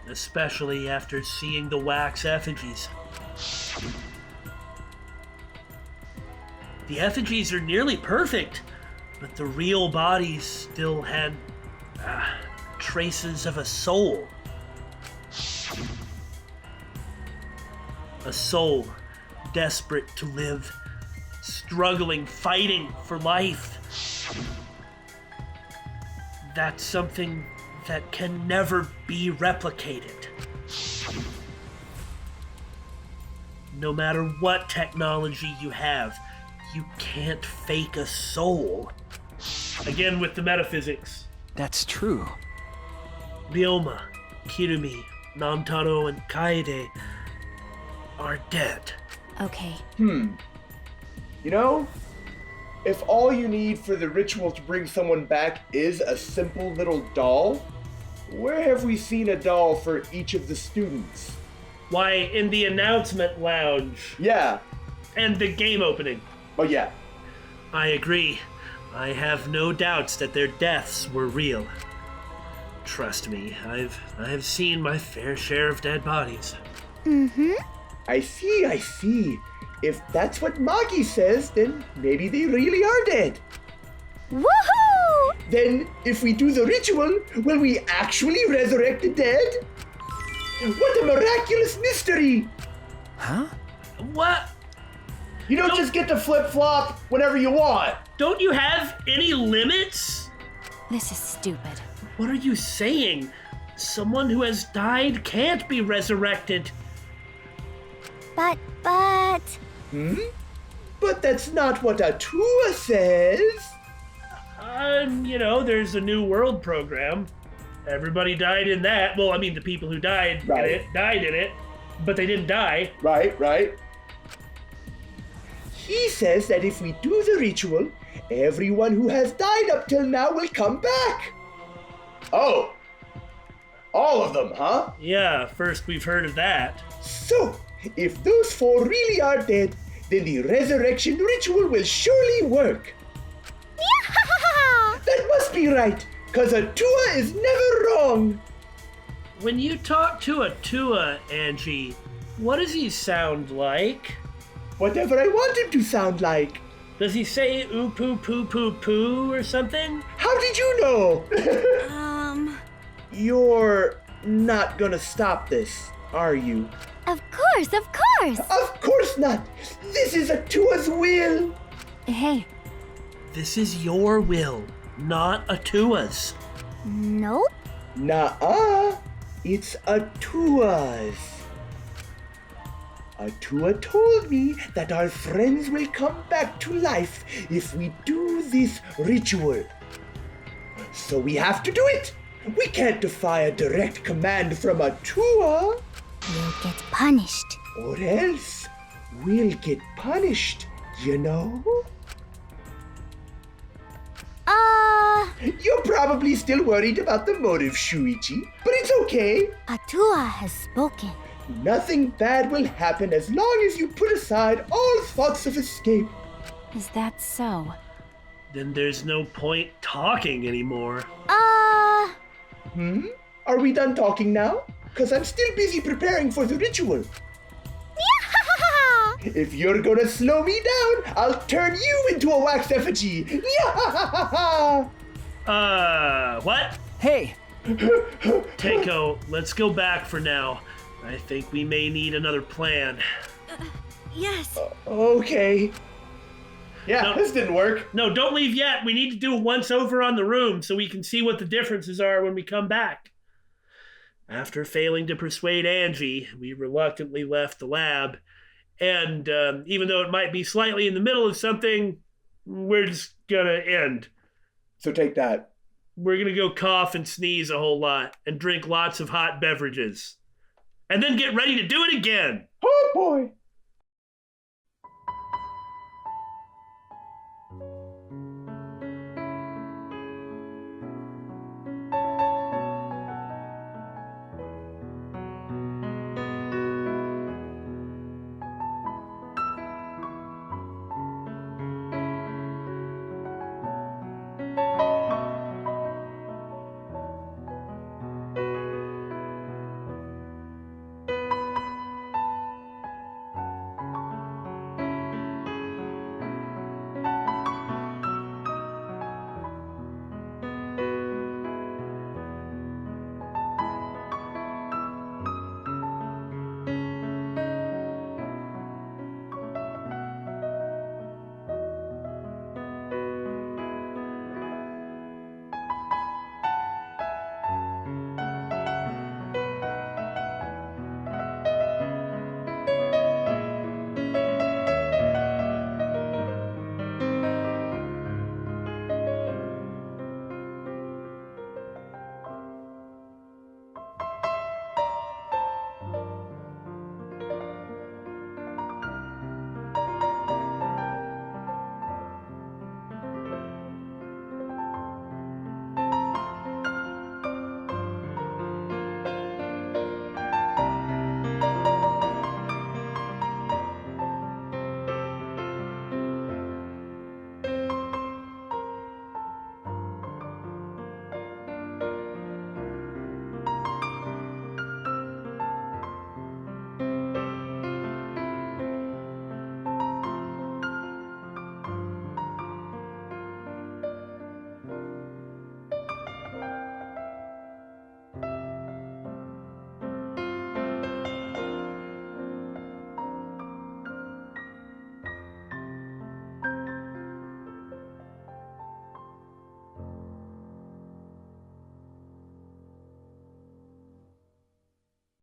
Especially after seeing the wax effigies. The effigies are nearly perfect, but the real bodies still had traces of a soul. A soul desperate to live, struggling, fighting for life. That's something that can never be replicated. No matter what technology you have, you can't fake a soul. Again with the metaphysics. That's true. Ryoma, Kirumi, Namtaro, and Kaede are dead. Okay. You know, if all you need for the ritual to bring someone back is a simple little doll, where have we seen a doll for each of the students? Why, in the announcement lounge Yeah. and the game opening. Oh, yeah. I agree. I have no doubts that their deaths were real. Trust me, I've seen my fair share of dead bodies. Mm-hmm. I see. If that's what Maki says, then maybe they really are dead. Woohoo! Then, if we do the ritual, will we actually resurrect the dead? What a miraculous mystery! Huh? What? You don't just get to flip-flop whenever you want. Don't you have any limits? This is stupid. What are you saying? Someone who has died can't be resurrected. But... But that's not what Atua says. There's a New World program. Everybody died in that. Well, I mean, the people who died in it died in it, but they didn't die. Right. He says that if we do the ritual, everyone who has died up till now will come back. Oh. All of them, huh? Yeah, first we've heard of that. So, if those 4 really are dead, then the resurrection ritual will surely work. That must be right, because Atua is never wrong. When you talk to Atua, Angie, what does he sound like? Whatever I want him to sound like. Does he say ooh poo poo poo poo or something? How did you know? You're not gonna stop this, are you? Of course! Of course not! This is Atua's will! Hey, This is your will, not Atua's. nope. Nuh-uh. It's Atua's. Atua told me that our friends will come back to life if we do this ritual. So we have to do it! We can't defy a direct command from Atua! You'll get punished. Or else we'll get punished, you know? You're probably still worried about the motive, Shuichi, but it's okay. Atua has spoken. Nothing bad will happen as long as you put aside all thoughts of escape. Is that so? Then there's no point talking anymore. Are we done talking now? Because I'm still busy preparing for the ritual. If you're gonna slow me down, I'll turn you into a wax effigy. What? Hey, Tenko, let's go back for now. I think we may need another plan. Yes. Okay. Yeah, No. this didn't work. No, don't leave yet. We need to do a once-over on the room so we can see what the differences are when we come back. After failing to persuade Angie, we reluctantly left the lab. And even though it might be slightly in the middle of something, we're just gonna end. So take that. We're gonna go cough and sneeze a whole lot and drink lots of hot beverages. And then get ready to do it again. Oh boy.